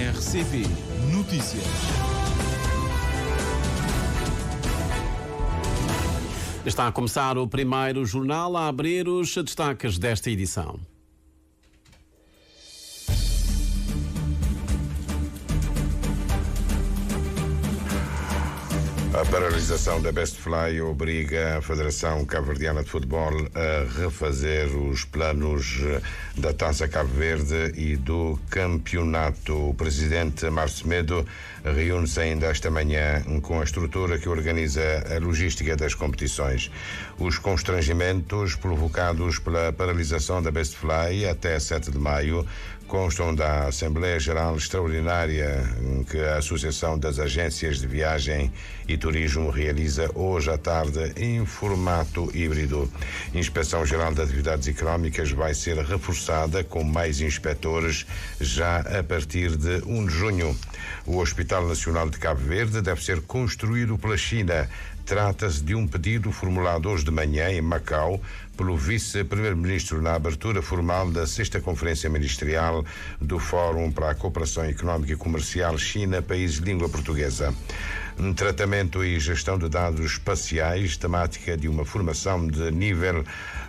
RCP Notícias. Está a começar o primeiro jornal a abrir os destaques desta edição. A paralisação da Best Fly obriga a Federação Cabo-Verdiana de Futebol a refazer os planos da Taça Cabo Verde e do campeonato. O presidente Márcio Semedo reúne-se ainda esta manhã com a estrutura que organiza a logística das competições. Os constrangimentos provocados pela paralisação da Best Fly até 7 de maio constam da Assembleia Geral Extraordinária que a Associação das Agências de Viagem e Turismo realiza hoje à tarde em formato híbrido. A Inspeção Geral de Atividades Económicas vai ser reforçada com mais inspectores já a partir de 1 de junho. O Hospital Nacional de Cabo Verde deve ser construído pela China. Trata-se de um pedido formulado hoje de manhã em Macau pelo vice-primeiro-ministro na abertura formal da 6ª Conferência Ministerial do Fórum para a Cooperação Económica e Comercial China-Países de Língua Portuguesa. Tratamento e gestão de dados espaciais, temática de uma formação de nível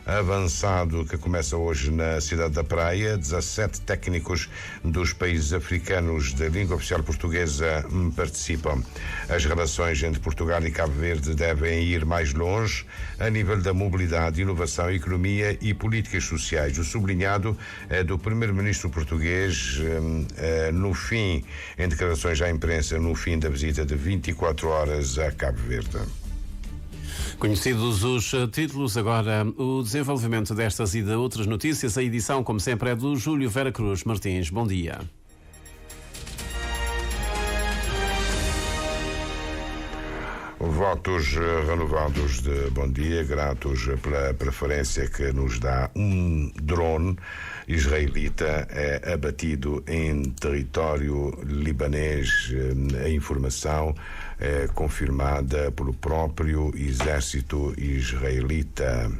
avançado que começa hoje na cidade da Praia. 17 técnicos dos países africanos de língua oficial portuguesa participam. As relações entre Portugal e Cabo Verde devem ir mais longe a nível da mobilidade, inovação, economia e políticas sociais. O sublinhado é do primeiro-ministro português em declarações à imprensa, no fim da visita de 24 horas a Cabo Verde. Conhecidos os títulos, agora o desenvolvimento destas e de outras notícias. A edição, como sempre, é do Júlio Vera Cruz Martins. Bom dia. Votos renovados de bom dia, gratos pela preferência que nos dá um drone israelita abatido em território libanês. A informação é confirmada pelo próprio exército israelita.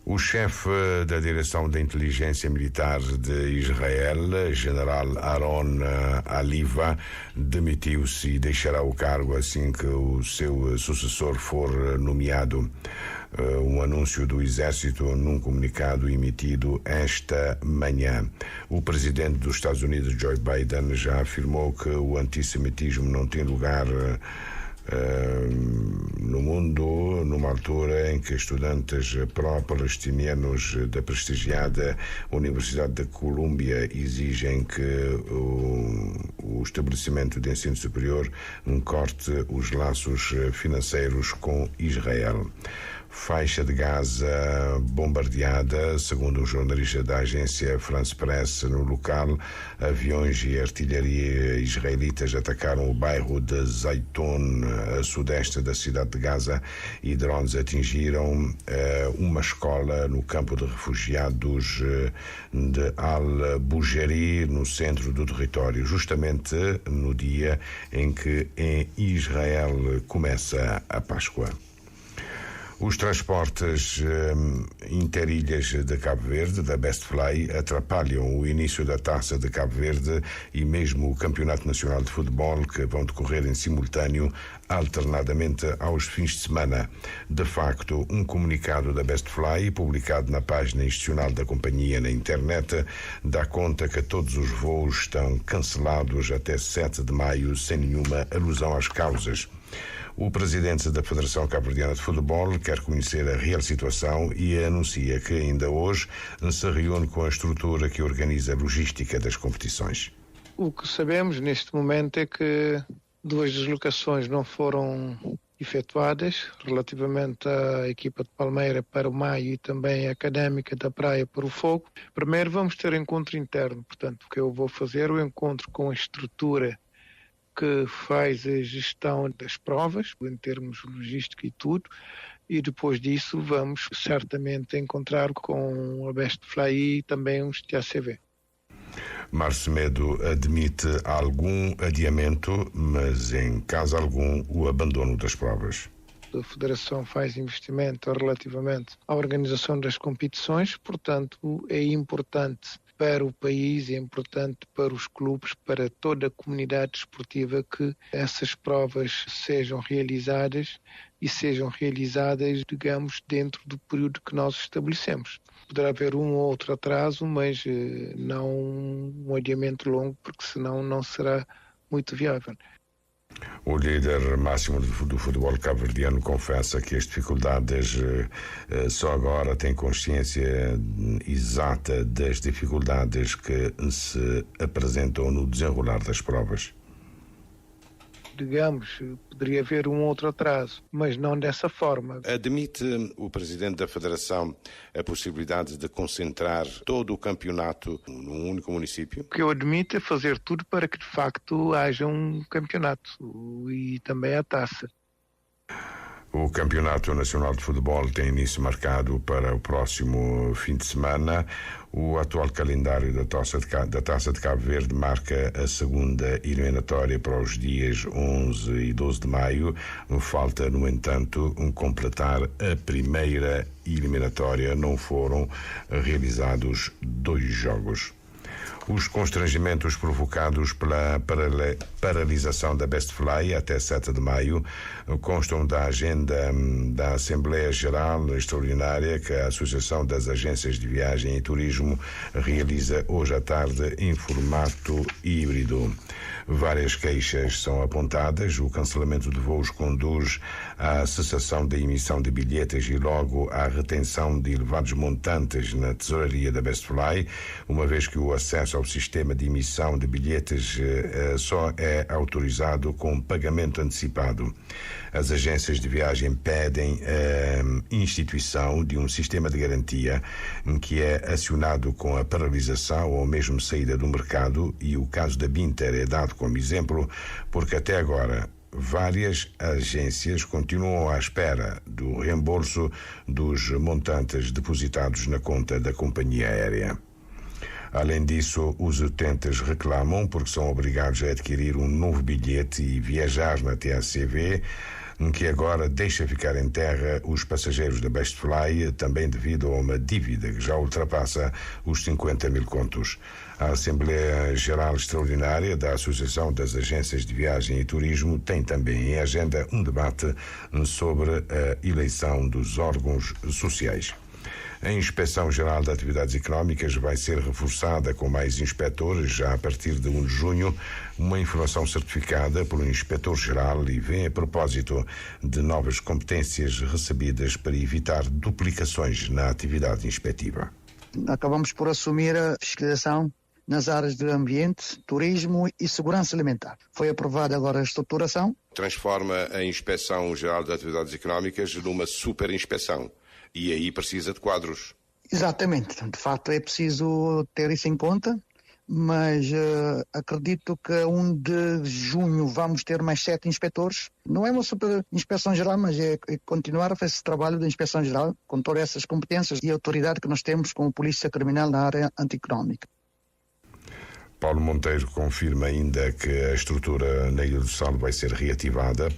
O chefe da Direção da Inteligência Militar de Israel, general Aron Aliva, demitiu-se e deixará o cargo assim que o seu sucessor for nomeado. Um anúncio do Exército num comunicado emitido esta manhã. O presidente dos Estados Unidos, Joe Biden, já afirmou que o antissemitismo não tem lugar no mundo, numa altura em que estudantes pró-palestinianos da prestigiada Universidade da Colômbia exigem que o estabelecimento de ensino superior corte os laços financeiros com Israel. Faixa de Gaza bombardeada, segundo um jornalista da agência France Press. No local, aviões e artilharia israelitas atacaram o bairro de Zaytoun, a sudeste da cidade de Gaza, e drones atingiram uma escola no campo de refugiados de Al-Bujeri, no centro do território, justamente no dia em que em Israel começa a Páscoa. Os transportes interilhas de Cabo Verde, da Best Fly, atrapalham o início da Taça de Cabo Verde e mesmo o Campeonato Nacional de Futebol, que vão decorrer em simultâneo, alternadamente aos fins de semana. De facto, um comunicado da Best Fly, publicado na página institucional da companhia na internet, dá conta que todos os voos estão cancelados até 7 de maio, sem nenhuma alusão às causas. O presidente da Federação Cabo-Verdiana de Futebol quer conhecer a real situação e anuncia que ainda hoje se reúne com a estrutura que organiza a logística das competições. O que sabemos neste momento é que 2 deslocações não foram efetuadas relativamente à equipa de Palmeira para o Maio e também a Académica da Praia para o Fogo. Primeiro vamos ter encontro interno, portanto o que eu vou fazer é o encontro com a estrutura que faz a gestão das provas, em termos logística e tudo, e depois disso vamos certamente encontrar com a Best Fly e também os TACV. Márcio Semedo admite algum adiamento, mas em caso algum o abandono das provas. A Federação faz investimento relativamente à organização das competições, portanto é importante para o país, é importante para os clubes, para toda a comunidade desportiva que essas provas sejam realizadas e sejam realizadas, digamos, dentro do período que nós estabelecemos. Poderá haver um ou outro atraso, mas não um adiamento longo, porque senão não será muito viável. O líder máximo do futebol cabo-verdiano confessa que as dificuldades só agora tem consciência exata das dificuldades que se apresentam no desenrolar das provas. Digamos, poderia haver um outro atraso, mas não dessa forma. Admite o presidente da Federação a possibilidade de concentrar todo o campeonato num único município? O que eu admito é fazer tudo para que de facto haja um campeonato e também a taça. O Campeonato Nacional de Futebol tem início marcado para o próximo fim de semana. O atual calendário da Taça de Cabo Verde marca a segunda eliminatória para os dias 11 e 12 de maio. Falta, no entanto, completar a primeira eliminatória. Não foram realizados 2 jogos. Os constrangimentos provocados pela paralisação da Best Fly até 7 de maio constam da agenda da Assembleia Geral Extraordinária que a Associação das Agências de Viagem e Turismo realiza hoje à tarde em formato híbrido. Várias queixas são apontadas. O cancelamento de voos conduz à cessação da emissão de bilhetes e logo à retenção de elevados montantes na tesouraria da Best Fly, uma vez que o acesso ao sistema de emissão de bilhetes só é autorizado com pagamento antecipado. As agências de viagem pedem a instituição de um sistema de garantia que é acionado com a paralisação ou mesmo saída do mercado, e o caso da Binter é dado como exemplo porque até agora várias agências continuam à espera do reembolso dos montantes depositados na conta da companhia aérea. Além disso, os utentes reclamam porque são obrigados a adquirir um novo bilhete e viajar na TACV, que agora deixa ficar em terra os passageiros da Best Fly, também devido a uma dívida que já ultrapassa os 50 mil contos. A Assembleia Geral Extraordinária da Associação das Agências de Viagem e Turismo tem também em agenda um debate sobre a eleição dos órgãos sociais. A Inspeção Geral de Atividades Económicas vai ser reforçada com mais inspectores já a partir de 1 de junho, uma informação certificada pelo Inspetor-Geral e vem a propósito de novas competências recebidas para evitar duplicações na atividade inspectiva. Acabamos por assumir a fiscalização nas áreas de ambiente, turismo e segurança alimentar. Foi aprovada agora a estruturação. Transforma a Inspeção Geral de Atividades Económicas numa super inspeção. E aí precisa de quadros. Exatamente. De facto é preciso ter isso em conta, mas acredito que a 1 de junho vamos ter mais 7 inspectores. Não é uma super inspeção geral, mas é continuar a fazer esse trabalho da inspeção geral com todas essas competências e autoridade que nós temos como polícia criminal na área anti-económica. Paulo Monteiro confirma ainda que a estrutura na Ilha do Sal vai ser reativada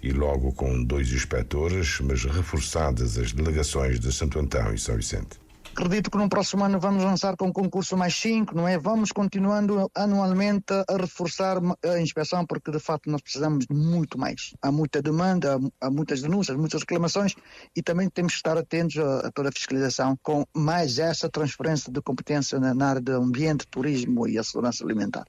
e logo com 2 inspectores, mas reforçadas as delegações de Santo Antão e São Vicente. Acredito que no próximo ano vamos lançar com um concurso mais 5, não é? Vamos continuando anualmente a reforçar a inspeção, porque de facto nós precisamos de muito mais. Há muita demanda, há muitas denúncias, muitas reclamações e também temos que estar atentos a toda a fiscalização com mais essa transferência de competência na área do ambiente, turismo e a segurança alimentar.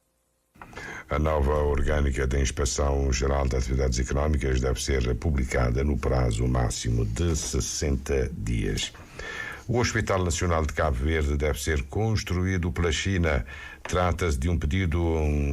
A nova orgânica da Inspeção Geral de Atividades Económicas deve ser publicada no prazo máximo de 60 dias. O Hospital Nacional de Cabo Verde deve ser construído pela China. Trata-se de um pedido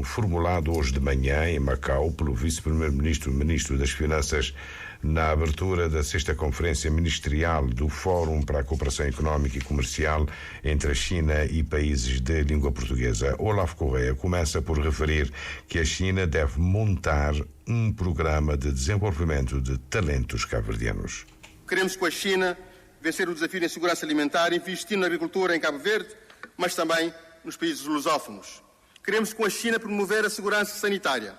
formulado hoje de manhã em Macau pelo vice-primeiro-ministro, ministro das Finanças, na abertura da 6ª Conferência Ministerial do Fórum para a Cooperação Económica e Comercial entre a China e países de língua portuguesa. Olavo Correia começa por referir que a China deve montar um programa de desenvolvimento de talentos cabo-verdianos. Queremos com a China vencer o desafio da segurança alimentar, investindo na agricultura em Cabo Verde, mas também nos países lusófonos. Queremos com a China promover a segurança sanitária,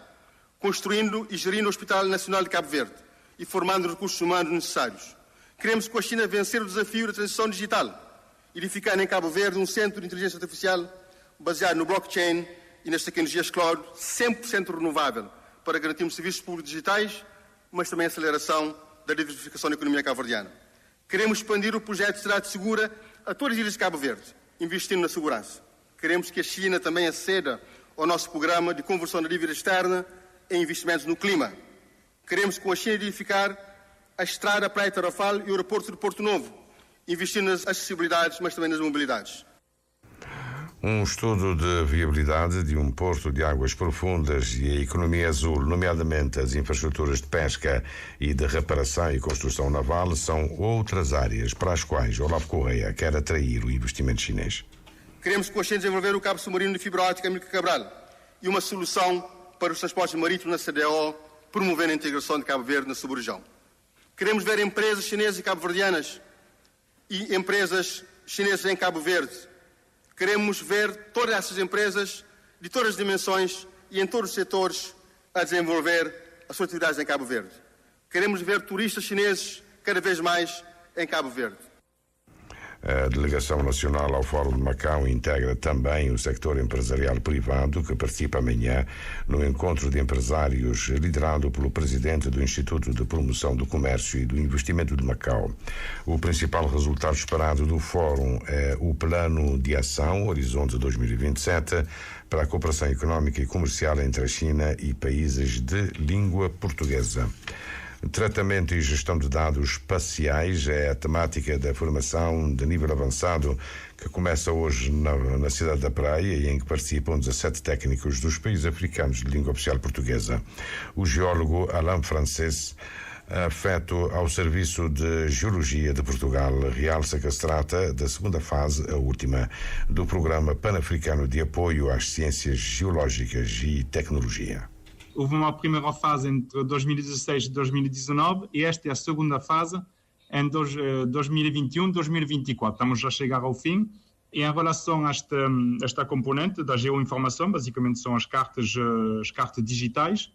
construindo e gerindo o Hospital Nacional de Cabo Verde e formando os recursos humanos necessários. Queremos com a China vencer o desafio da transição digital, edificando em Cabo Verde um centro de inteligência artificial baseado no blockchain e nas tecnologias cloud, 100% renovável, para garantirmos serviços públicos digitais, mas também a aceleração da diversificação da economia cabo-verdiana. Queremos expandir o projeto de cidade segura a todas as ilhas de Cabo Verde, investindo na segurança. Queremos que a China também aceda ao nosso programa de conversão da dívida externa em investimentos no clima. Queremos com a China edificar a estrada Praia Tarrafal e o aeroporto de Porto Novo, investindo nas acessibilidades, mas também nas mobilidades. Um estudo de viabilidade de um porto de águas profundas e a economia azul, nomeadamente as infraestruturas de pesca e de reparação e construção naval, são outras áreas para as quais Olavo Correia quer atrair o investimento chinês. Queremos com a China desenvolver o cabo submarino de fibra óptica Amílcar Cabral e uma solução para os transportes marítimos na CDO, promovendo a integração de Cabo Verde na sub-região. Queremos ver empresas chinesas e cabo-verdianas e empresas chinesas em Cabo Verde. Queremos ver todas essas empresas de todas as dimensões e em todos os setores a desenvolver as suas atividades em Cabo Verde. Queremos ver turistas chineses cada vez mais em Cabo Verde. A delegação nacional ao Fórum de Macau integra também o sector empresarial privado, que participa amanhã no encontro de empresários liderado pelo presidente do Instituto de Promoção do Comércio e do Investimento de Macau. O principal resultado esperado do fórum é o Plano de Ação Horizonte 2027 para a cooperação económica e comercial entre a China e países de língua portuguesa. Tratamento e gestão de dados espaciais é a temática da formação de nível avançado que começa hoje na cidade da Praia e em que participam 17 técnicos dos países africanos de língua oficial portuguesa. O geólogo Alain Francês, afeto ao Serviço de Geologia de Portugal, realça que se trata da segunda fase, a última, do Programa Pan-Africano de Apoio às Ciências Geológicas e Tecnologia. Houve uma primeira fase entre 2016 e 2019 e esta é a segunda fase em 2021 e 2024. Estamos a chegar ao fim e em relação a esta componente da geoinformação, basicamente são as cartas digitais,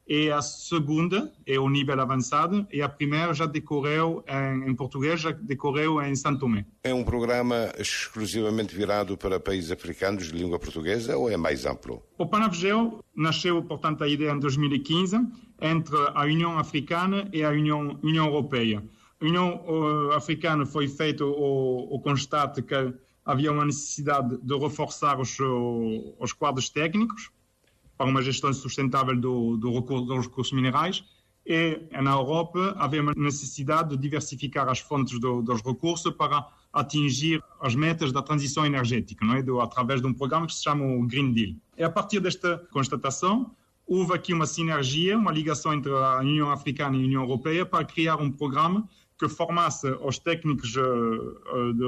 e a segunda é o nível avançado e a primeira já decorreu em português, já decorreu em São Tomé. É um programa exclusivamente virado para países africanos de língua portuguesa ou é mais amplo? O PanAfGeo nasceu, portanto, a ideia em 2015 entre a União Africana e a União Europeia. A União Africana foi feito o constate que havia uma necessidade de reforçar os quadros técnicos para uma gestão sustentável dos recursos minerais, e na Europa havia uma necessidade de diversificar as fontes dos recursos para atingir as metas da transição energética, não é? Através de um programa que se chama o Green Deal. E a partir desta constatação, houve aqui uma sinergia, uma ligação entre a União Africana e a União Europeia para criar um programa que formasse os técnicos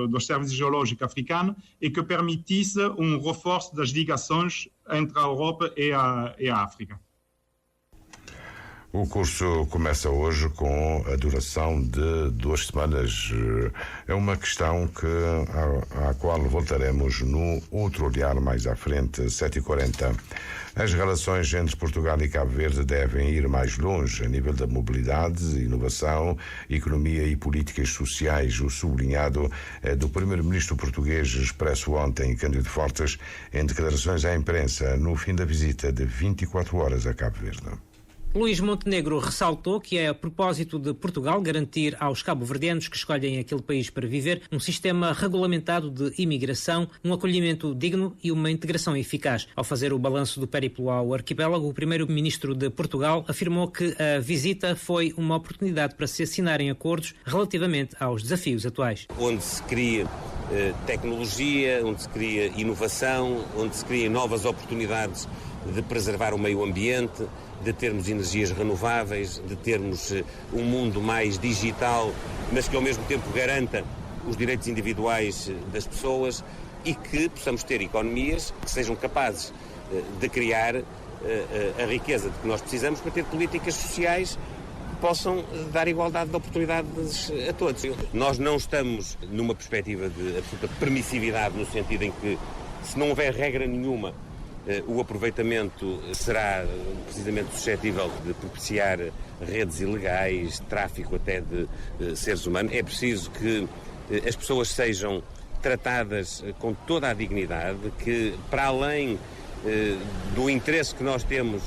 dos serviços geológicos africanos e que permitisse um reforço das ligações entre a Europa e a África. O curso começa hoje com a duração de 2 semanas. É uma questão à qual voltaremos no outro olhar mais à frente, 7h40. As relações entre Portugal e Cabo Verde devem ir mais longe a nível da mobilidade, inovação, economia e políticas sociais. O sublinhado é do primeiro-ministro português, expresso ontem, Cândido Fortes, em declarações à imprensa no fim da visita de 24 horas a Cabo Verde. Luís Montenegro ressaltou que é a propósito de Portugal garantir aos cabo-verdianos que escolhem aquele país para viver um sistema regulamentado de imigração, um acolhimento digno e uma integração eficaz. Ao fazer o balanço do périplo ao arquipélago, o primeiro-ministro de Portugal afirmou que a visita foi uma oportunidade para se assinarem acordos relativamente aos desafios atuais. Onde se cria tecnologia, onde se cria inovação, onde se cria novas oportunidades de preservar o meio ambiente, de termos energias renováveis, de termos um mundo mais digital, mas que ao mesmo tempo garanta os direitos individuais das pessoas e que possamos ter economias que sejam capazes de criar a riqueza de que nós precisamos para ter políticas sociais que possam dar igualdade de oportunidades a todos. Nós não estamos numa perspectiva de absoluta permissividade, no sentido em que, se não houver regra nenhuma, o aproveitamento será precisamente suscetível de propiciar redes ilegais, tráfico até de seres humanos. É preciso que as pessoas sejam tratadas com toda a dignidade, que para além do interesse que nós temos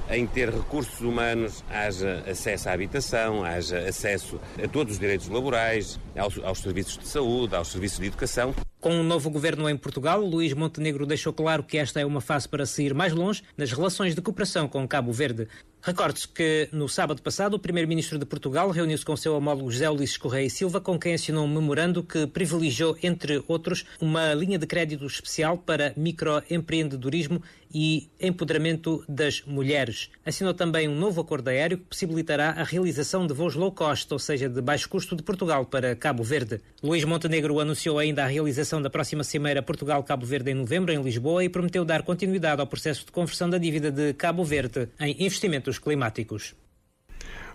em ter recursos humanos, haja acesso à habitação, haja acesso a todos os direitos laborais, aos serviços de saúde, aos serviços de educação. Com um novo governo em Portugal, Luís Montenegro deixou claro que esta é uma fase para sair mais longe nas relações de cooperação com Cabo Verde. Recorde-se que, no sábado passado, o primeiro-ministro de Portugal reuniu-se com seu homólogo José Ulisses Correia e Silva, com quem assinou um memorando que privilegiou, entre outros, uma linha de crédito especial para microempreendedorismo e empoderamento das mulheres. Assinou também um novo acordo aéreo que possibilitará a realização de voos low cost, ou seja, de baixo custo, de Portugal para Cabo Verde. Luís Montenegro anunciou ainda a realização da próxima Cimeira Portugal-Cabo Verde em novembro, em Lisboa, e prometeu dar continuidade ao processo de conversão da dívida de Cabo Verde em investimentos climáticos.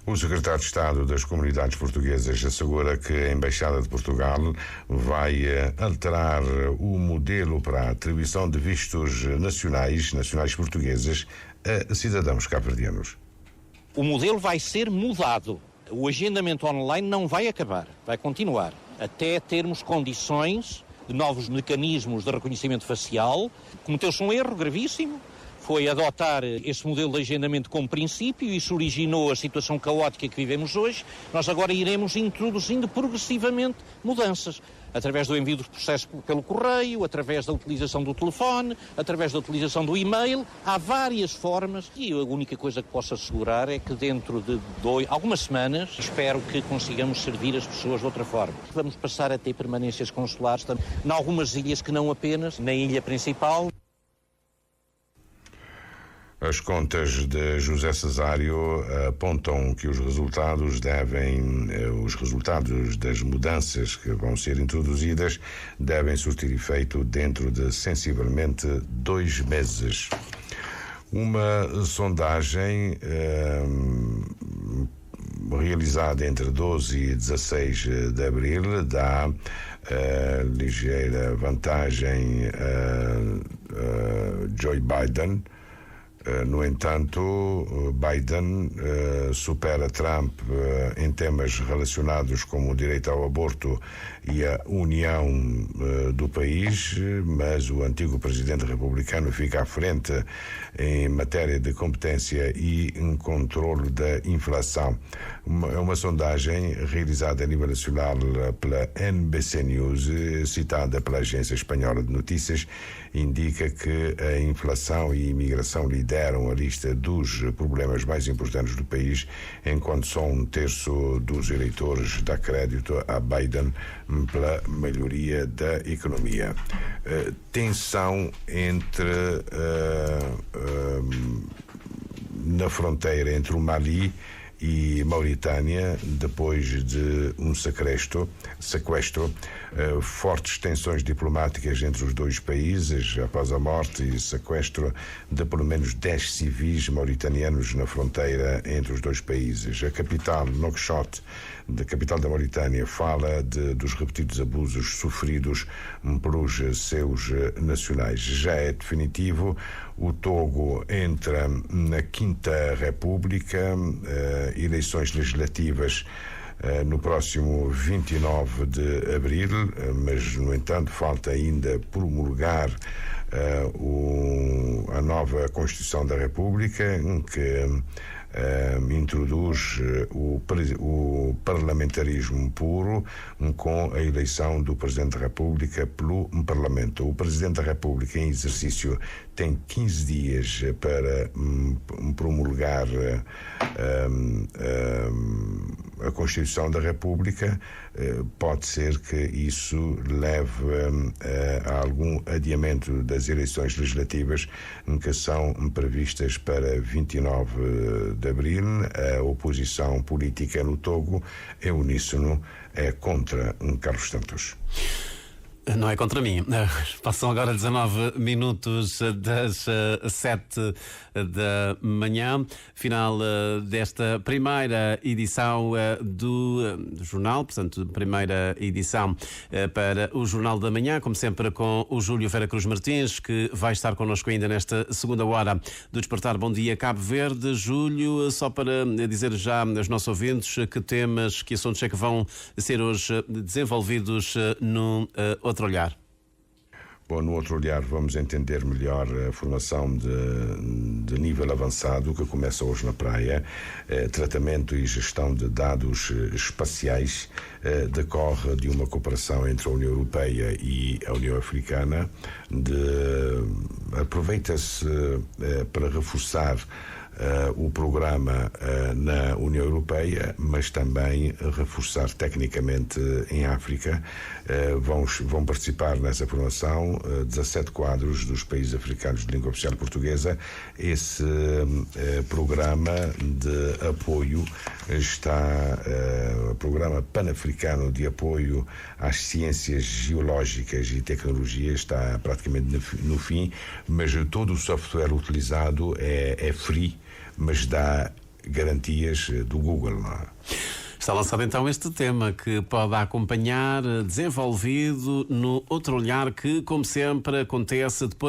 O secretário de Estado das Comunidades Portuguesas assegura que a Embaixada de Portugal vai alterar o modelo para a atribuição de vistos nacionais portugueses a cidadãos cabo-verdianos. O modelo vai ser mudado. O agendamento online não vai acabar, vai continuar, até termos condições de novos mecanismos de reconhecimento facial. Cometeu-se um erro gravíssimo, foi adotar esse modelo de agendamento como princípio, e isso originou a situação caótica que vivemos hoje. Nós agora iremos introduzindo progressivamente mudanças, através do envio dos processos pelo correio, através da utilização do telefone, através da utilização do e-mail. Há várias formas, e a única coisa que posso assegurar é que dentro de algumas semanas espero que consigamos servir as pessoas de outra forma. Vamos passar a ter permanências consulares em algumas ilhas, que não apenas na ilha principal. As contas de José Cesário apontam que os resultados das mudanças que vão ser introduzidas devem surtir efeito dentro de sensivelmente 2 meses. Uma sondagem realizada entre 12 e 16 de abril dá ligeira vantagem a Joe Biden. No entanto, Biden supera Trump em temas relacionados com o direito ao aborto e a união do país, mas o antigo presidente republicano fica à frente em matéria de competência e em controle da inflação. É uma sondagem realizada a nível nacional pela NBC News, citada pela Agência Espanhola de Notícias, indica que a inflação e a imigração lideram a lista dos problemas mais importantes do país, enquanto só 1/3 dos eleitores dá crédito a Biden pela melhoria da economia. Tensão na fronteira entre o Mali e Mauritânia, depois de um sequestro, fortes tensões diplomáticas entre os dois países após a morte e sequestro de pelo menos 10 civis mauritanianos na fronteira entre os dois países. A capital, Nouakchott, da capital da Mauritânia, fala dos repetidos abusos sofridos pelos seus nacionais. Já é definitivo, o Togo entra na Quinta República, eleições legislativas no próximo 29 de abril, mas, no entanto, falta ainda promulgar a nova Constituição da República, que introduz o parlamentarismo puro, com a eleição do Presidente da República pelo Parlamento. O Presidente da República em exercício tem 15 dias para promulgar a Constituição da República. Pode ser que isso leve a algum adiamento das eleições legislativas, que são previstas para 29 de abril. A oposição política no Togo é uníssono, é contra Carlos Santos. Não é contra mim. Passam agora 19 minutos das 7 da manhã, final desta primeira edição do jornal, portanto, primeira edição para o Jornal da Manhã, como sempre com o Júlio Vera Cruz Martins, que vai estar connosco ainda nesta segunda hora do Despertar. Bom dia, Cabo Verde. Júlio, só para dizer já aos nossos ouvintes que temas, que assuntos é que vão ser hoje desenvolvidos no outro outro olhar? Bom, no outro olhar vamos entender melhor a formação de nível avançado que começa hoje na praia. Tratamento e gestão de dados espaciais decorre de uma cooperação entre a União Europeia e a União Africana. Aproveita-se para reforçar o programa na União Europeia, mas também reforçar tecnicamente em África. Vão participar nessa formação 17 quadros dos países africanos de língua oficial portuguesa. Esse programa de apoio programa pan-africano de apoio às ciências geológicas e tecnologias está praticamente no fim, mas todo o software utilizado é free, mas dá garantias do Google. Não é? Está lançado então este tema que pode acompanhar, desenvolvido no outro olhar que, como sempre, acontece depois